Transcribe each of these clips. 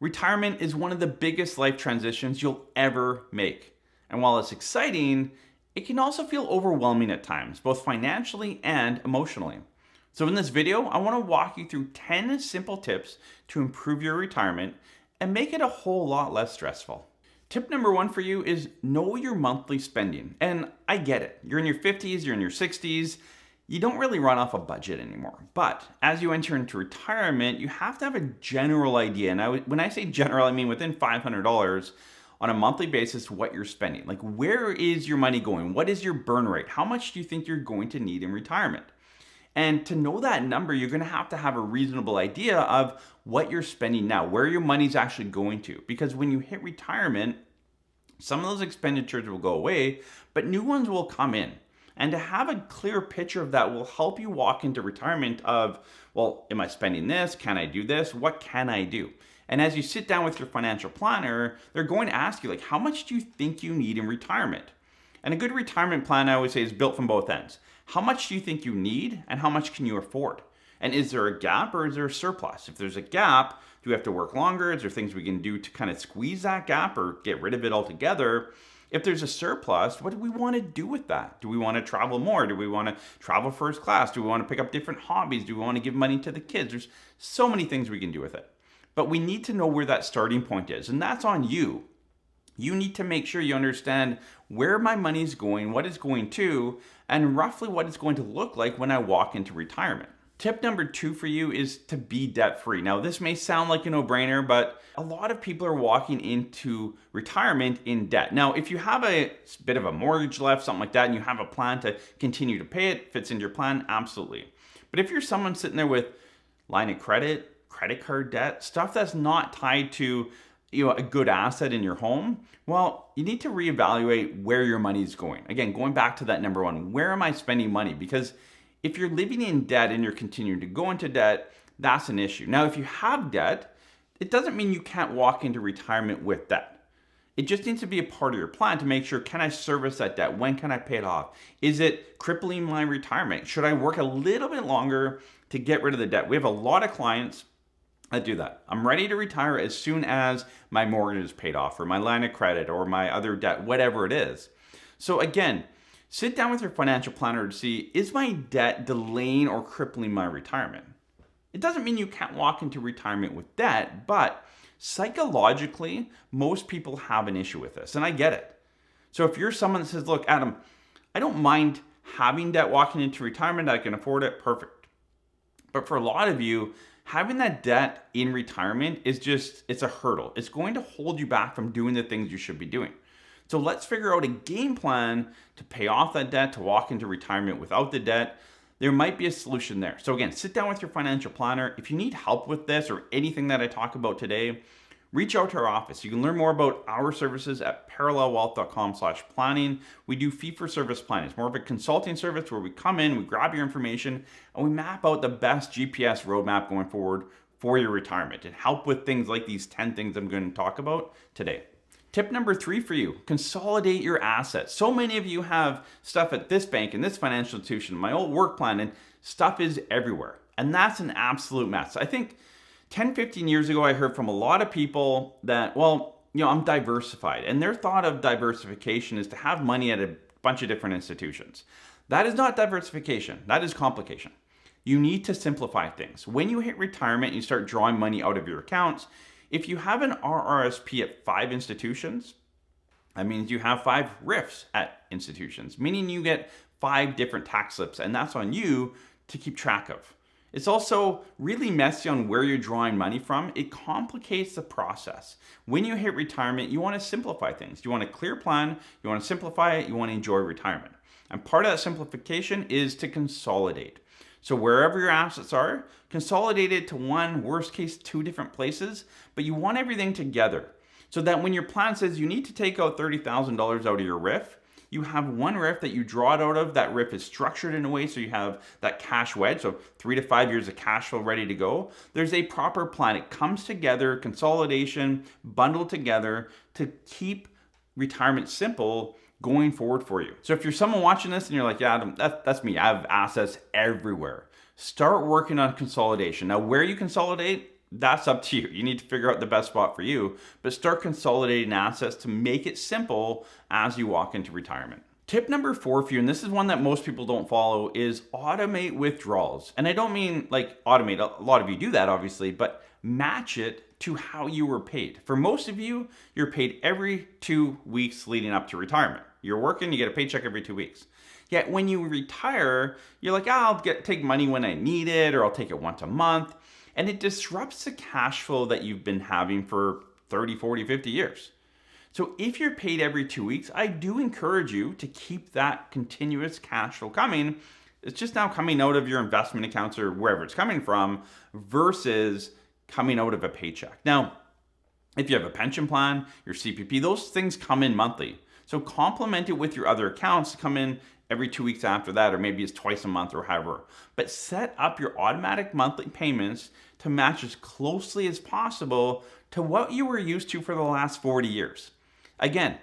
Retirement is one of the biggest life transitions you'll ever make. And while it's exciting, it can also feel overwhelming at times, both financially and emotionally. So in this video, I want to walk you through 10 simple tips to improve your retirement and make it a whole lot less stressful. Tip number one for you is know your monthly spending. And I get it. You're in your 50s, you're in your 60s. You don't really run off a budget anymore. But as you enter into retirement, you have to have a general idea. And when I say general, I mean within $500 on a monthly basis what you're spending. Like, where is your money going? What is your burn rate? How much do you think you're going to need in retirement? And to know that number, you're going to have a reasonable idea of what you're spending now, where your money's actually going to. Because when you hit retirement, some of those expenditures will go away, but new ones will come in. And to have a clear picture of that will help you walk into retirement of, well, am I spending this? Can I do this? What can I do? And as you sit down with your financial planner, they're going to ask you, like, how much do you think you need in retirement? And a good retirement plan, I always say, is built from both ends. How much do you think you need and how much can you afford? And is there a gap or is there a surplus? If there's a gap, do we have to work longer? Is there things we can do to kind of squeeze that gap or get rid of it altogether? If there's a surplus, what do we want to do with that? Do we want to travel more? Do we want to travel first class? Do we want to pick up different hobbies? Do we want to give money to the kids? There's so many things we can do with it. But we need to know where that starting point is, and that's on you. You need to make sure you understand where my money is going, what it's going to, and roughly what it's going to look like when I walk into retirement. Tip number two for you is to be debt-free. Now, this may sound like a no-brainer, but a lot of people are walking into retirement in debt. Now, if you have a bit of a mortgage left, something like that, and you have a plan to continue to pay it, fits into your plan, absolutely. But if you're someone sitting there with line of credit, credit card debt, stuff that's not tied to a good asset in your home, well, you need to reevaluate where your money is going. Again, going back to that number one, where am I spending money? Because if you're living in debt and you're continuing to go into debt, that's an issue. Now, if you have debt, it doesn't mean you can't walk into retirement with debt. It just needs to be a part of your plan to make sure, can I service that debt? When can I pay it off? Is it crippling my retirement? Should I work a little bit longer to get rid of the debt? We have a lot of clients that do that. I'm ready to retire as soon as my mortgage is paid off or my line of credit or my other debt, whatever it is. So again, sit down with your financial planner to see, is my debt delaying or crippling my retirement? It doesn't mean you can't walk into retirement with debt, but psychologically, most people have an issue with this, and I get it. So if you're someone that says, look, Adam, I don't mind having debt walking into retirement, I can afford it, perfect. But for a lot of you, having that debt in retirement is it's a hurdle. It's going to hold you back from doing the things you should be doing. So let's figure out a game plan to pay off that debt, to walk into retirement without the debt. There might be a solution there. So again, sit down with your financial planner. If you need help with this or anything that I talk about today, reach out to our office. You can learn more about our services at parallelwealth.com/planning. We do fee-for-service planning. It's more of a consulting service where we come in, we grab your information, and we map out the best GPS roadmap going forward for your retirement and help with things like these 10 things I'm going to talk about today. Tip number three for you, consolidate your assets. So many of you have stuff at this bank and this financial institution, my old work plan, and stuff is everywhere. And that's an absolute mess. I think 10, 15 years ago, I heard from a lot of people that, well, I'm diversified. And their thought of diversification is to have money at a bunch of different institutions. That is not diversification. That is complication. You need to simplify things. When you hit retirement, you start drawing money out of your accounts. If you have an RRSP at 5 institutions, that means you have 5 RIFs at institutions, meaning you get 5 different tax slips, and that's on you to keep track of. It's also really messy on where you're drawing money from. It complicates the process. When you hit retirement, you want to simplify things. You want a clear plan, you want to simplify it, you want to enjoy retirement. And part of that simplification is to consolidate. So wherever your assets are, consolidate it to one, worst case, 2 different places, but you want everything together so that when your plan says you need to take out $30,000 out of your RIF, you have one RIF that you draw it out of. That RIF is structured in a way so you have that cash wedge, so 3 to 5 years of cash flow ready to go. There's a proper plan. It comes together, consolidation, bundled together to keep retirement simple going forward for you. So if you're someone watching this and you're like, yeah, Adam, that's me. I have assets everywhere. Start working on consolidation. Now, where you consolidate, that's up to you. You need to figure out the best spot for you, but start consolidating assets to make it simple as you walk into retirement. Tip number 4 for you, and this is one that most people don't follow, is automate withdrawals. And I don't mean like automate, a lot of you do that obviously, but match it to how you were paid. For most of you, you're paid every 2 weeks leading up to retirement. You're working, you get a paycheck every 2 weeks. Yet when you retire, you're like, I'll take money when I need it, or I'll take it once a month. And it disrupts the cash flow that you've been having for 30, 40, 50 years. So if you're paid every 2 weeks, I do encourage you to keep that continuous cash flow coming. It's just now coming out of your investment accounts or wherever it's coming from versus coming out of a paycheck. Now, if you have a pension plan, your CPP, those things come in monthly. So complement it with your other accounts to come in every 2 weeks after that, or maybe it's twice a month or however. But set up your automatic monthly payments to match as closely as possible to what you were used to for the last 40 years. Again,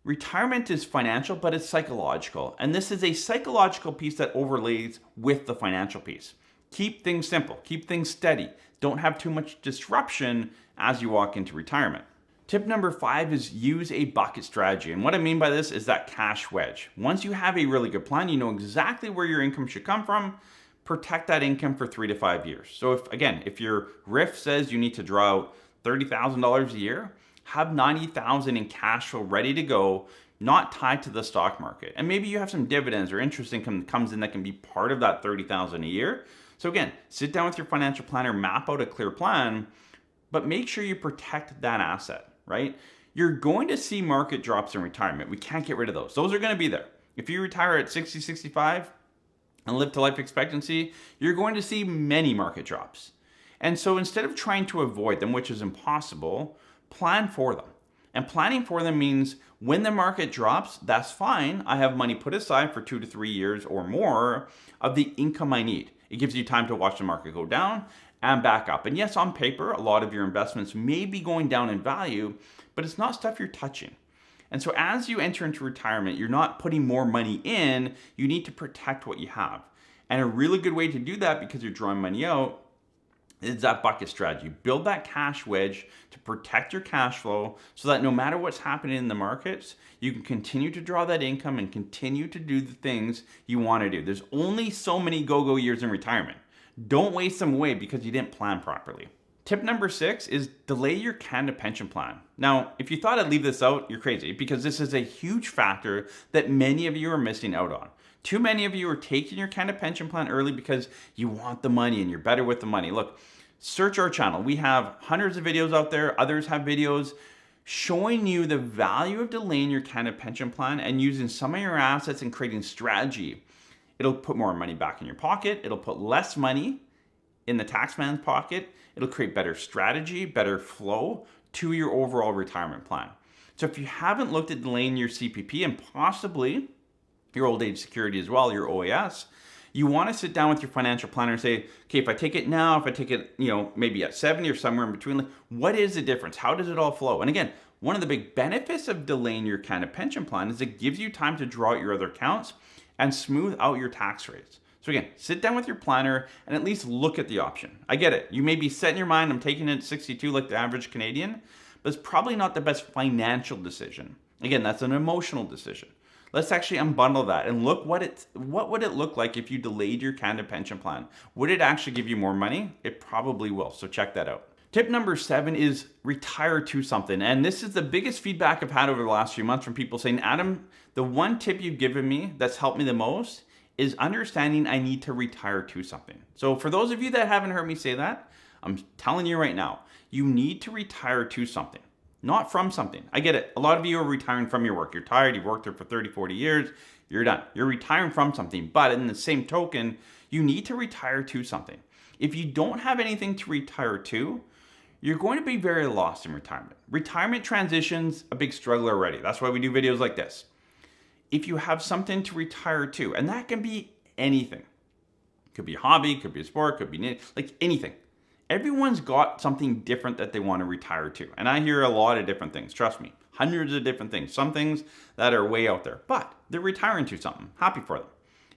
retirement is financial, but it's psychological. And this is a psychological piece that overlays with the financial piece. Keep things simple, keep things steady. Don't have too much disruption as you walk into retirement. Tip number 5 is use a bucket strategy. And what I mean by this is that cash wedge. Once you have a really good plan, you know exactly where your income should come from, protect that income for 3 to 5 years. So if your RIF says you need to draw out $30,000 a year, have $90,000 in cash flow ready to go, not tied to the stock market. And maybe you have some dividends or interest income that comes in that can be part of that $30,000 a year. So again, sit down with your financial planner, map out a clear plan, but make sure you protect that asset, right? You're going to see market drops in retirement. We can't get rid of those. Those are going to be there. If you retire at 60, 65 and live to life expectancy, you're going to see many market drops. And so instead of trying to avoid them, which is impossible, plan for them. And planning for them means when the market drops, that's fine. I have money put aside for 2 to 3 years or more of the income I need. It gives you time to watch the market go down and back up. And yes, on paper, a lot of your investments may be going down in value, but it's not stuff you're touching. And so as you enter into retirement, you're not putting more money in, you need to protect what you have. And a really good way to do that, because you're drawing money out, is that bucket strategy. Build that cash wedge to protect your cash flow so that no matter what's happening in the markets, you can continue to draw that income and continue to do the things you want to do. There's only so many go-go years in retirement. Don't waste them away because you didn't plan properly. Tip number 6 is delay your Canada pension plan. Now, if you thought I'd leave this out, you're crazy, because this is a huge factor that many of you are missing out on. Too many of you are taking your Canada pension plan early because you want the money and you're better with the money. Look, search our channel. We have hundreds of videos out there. Others have videos showing you the value of delaying your Canada pension plan and using some of your assets and creating strategy. It'll put more money back in your pocket. It'll put less money in the taxman's pocket. It'll create better strategy, better flow to your overall retirement plan. So if you haven't looked at delaying your CPP and possibly your old age security as well, your OAS, you want to sit down with your financial planner and say, okay, if I take it now, if I take it, maybe at 70 or somewhere in between, what is the difference? How does it all flow? And again, one of the big benefits of delaying your Canada pension plan is it gives you time to draw out your other accounts and smooth out your tax rates. So again, sit down with your planner and at least look at the option. I get it. You may be set in your mind, I'm taking it at 62 like the average Canadian, but it's probably not the best financial decision. Again, that's an emotional decision. Let's actually unbundle that and look what would it look like if you delayed your Canada pension plan? Would it actually give you more money? It probably will, so check that out. Tip number 7 is retire to something. And this is the biggest feedback I've had over the last few months from people saying, Adam, the one tip you've given me that's helped me the most is understanding I need to retire to something. So for those of you that haven't heard me say that, I'm telling you right now, you need to retire to something. Not from something. I get it. A lot of you are retiring from your work. You're tired. You've worked there for 30, 40 years. You're done. You're retiring from something. But in the same token, you need to retire to something. If you don't have anything to retire to, you're going to be very lost in retirement. Retirement transition's a big struggle already. That's why we do videos like this. If you have something to retire to, and that can be anything. It could be a hobby, could be a sport, could be like anything. Everyone's got something different that they want to retire to. And I hear a lot of different things, trust me. Hundreds of different things. Some things that are way out there. But they're retiring to something. Happy for them.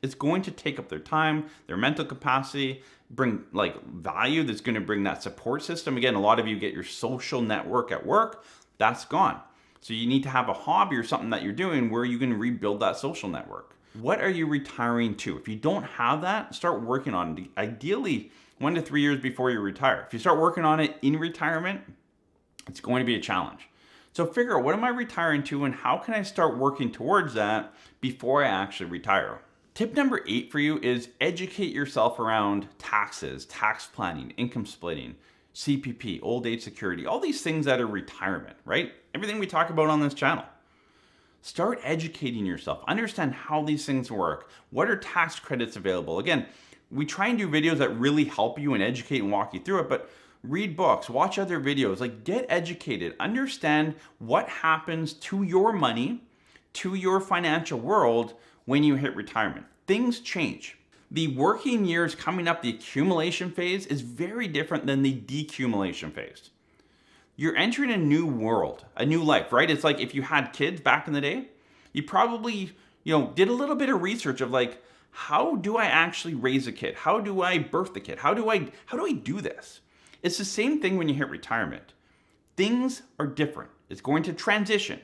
It's going to take up their time, their mental capacity, bring like value that's going to bring that support system. Again, a lot of you get your social network at work, that's gone. So you need to have a hobby or something that you're doing where you can rebuild that social network. What are you retiring to? If you don't have that, start working on it. Ideally, 1 to 3 years before you retire. If you start working on it in retirement, it's going to be a challenge. So figure out, what am I retiring to and how can I start working towards that before I actually retire? Tip number 8 for you is educate yourself around taxes, tax planning, income splitting, CPP, old age security, all these things that are retirement, right? Everything we talk about on this channel. Start educating yourself. Understand how these things work. What are tax credits available? Again, we try and do videos that really help you and educate and walk you through it, but read books, watch other videos, like get educated, understand what happens to your money, to your financial world when you hit retirement. Things change. The working years coming up, the accumulation phase is very different than the decumulation phase. You're entering a new world, a new life, right? It's like if you had kids back in the day, you probably, did a little bit of research of like, how do I actually raise a kid? How do I birth the kid? How do I do this? It's the same thing when you hit retirement. Things are different. It's going to transition.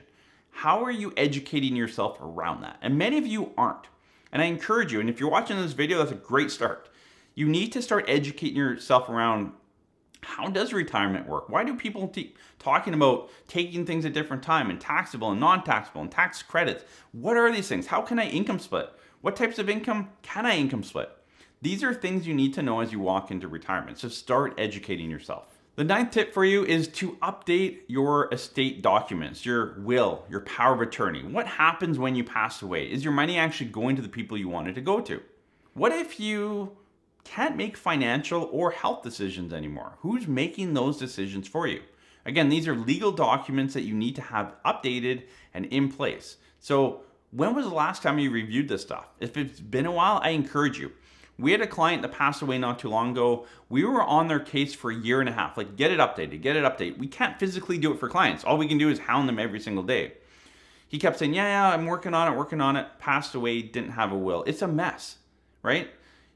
How are you educating yourself around that? And many of you aren't. And I encourage you, and if you're watching this video, that's a great start. You need to start educating yourself around, how does retirement work? Why do people keep talking about taking things at different time and taxable and non-taxable and tax credits? What are these things? How can I income split? What types of income can I income split? These are things you need to know as you walk into retirement. So start educating yourself. The 9th tip for you is to update your estate documents, your will, your power of attorney. What happens when you pass away? Is your money actually going to the people you want it to go to? What if you can't make financial or health decisions anymore? Who's making those decisions for you? Again, these are legal documents that you need to have updated and in place. So when was the last time you reviewed this stuff? If it's been a while, I encourage you. We had a client that passed away not too long ago. We were on their case for 1.5 years. Like, get it updated, get it updated. We can't physically do it for clients. All we can do is hound them every single day. He kept saying, yeah, I'm working on it, passed away, didn't have a will. It's a mess, right?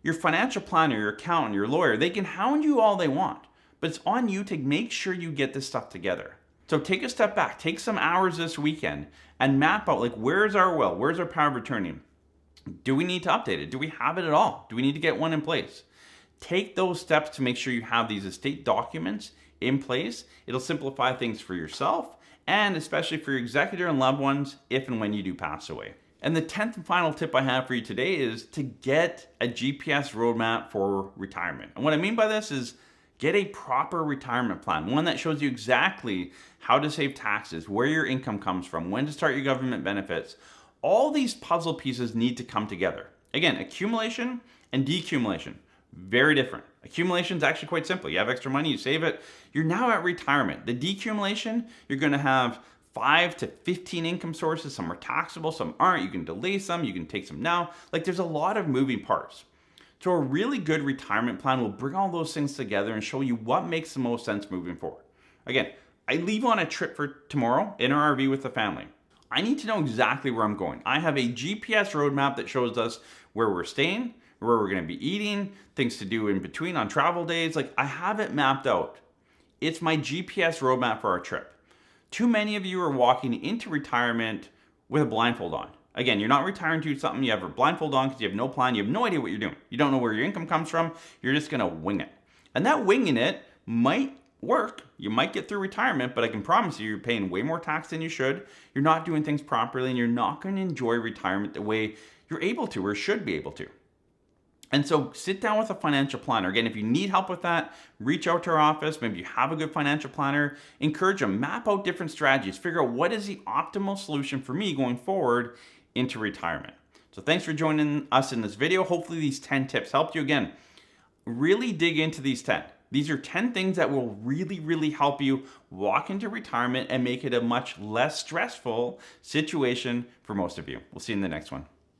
Your financial planner, your accountant, your lawyer, they can hound you all they want, but it's on you to make sure you get this stuff together. So take a step back, take some hours this weekend and map out, like, where's our will? Where's our power of attorney? Do we need to update it? Do we have it at all? Do we need to get one in place? Take those steps to make sure you have these estate documents in place. It'll simplify things for yourself and especially for your executor and loved ones if and when you do pass away. And the 10th and final tip I have for you today is to get a GPS roadmap for retirement. And what I mean by this is get a proper retirement plan, one that shows you exactly how to save taxes, where your income comes from, when to start your government benefits. All these puzzle pieces need to come together. Again, accumulation and decumulation, very different. Accumulation is actually quite simple. You have extra money, you save it. You're now at retirement. The decumulation, you're going to have 5 to 15 income sources. Some are taxable, some aren't. You can delay some, you can take some now. Like, there's a lot of moving parts. So a really good retirement plan will bring all those things together and show you what makes the most sense moving forward. Again, I leave on a trip for tomorrow in our RV with the family. I need to know exactly where I'm going. I have a GPS roadmap that shows us where we're staying, where we're going to be eating, things to do in between on travel days. Like, I have it mapped out. It's my GPS roadmap for our trip. Too many of you are walking into retirement with a blindfold on. Again, you're not retiring to something, you have a blindfold on because you have no plan, you have no idea what you're doing. You don't know where your income comes from, you're just going to wing it. And that winging it might work. You might get through retirement, but I can promise you, you're paying way more tax than you should. You're not doing things properly, and you're not going to enjoy retirement the way you're able to or should be able to. And so sit down with a financial planner. Again, if you need help with that, reach out to our office. Maybe you have a good financial planner. Encourage them. Map out different strategies. Figure out what is the optimal solution for me going forward into retirement. So thanks for joining us in this video. Hopefully these 10 tips helped you. Again, really dig into these 10. These are 10 things that will really, really help you walk into retirement and make it a much less stressful situation for most of you. We'll see you in the next one.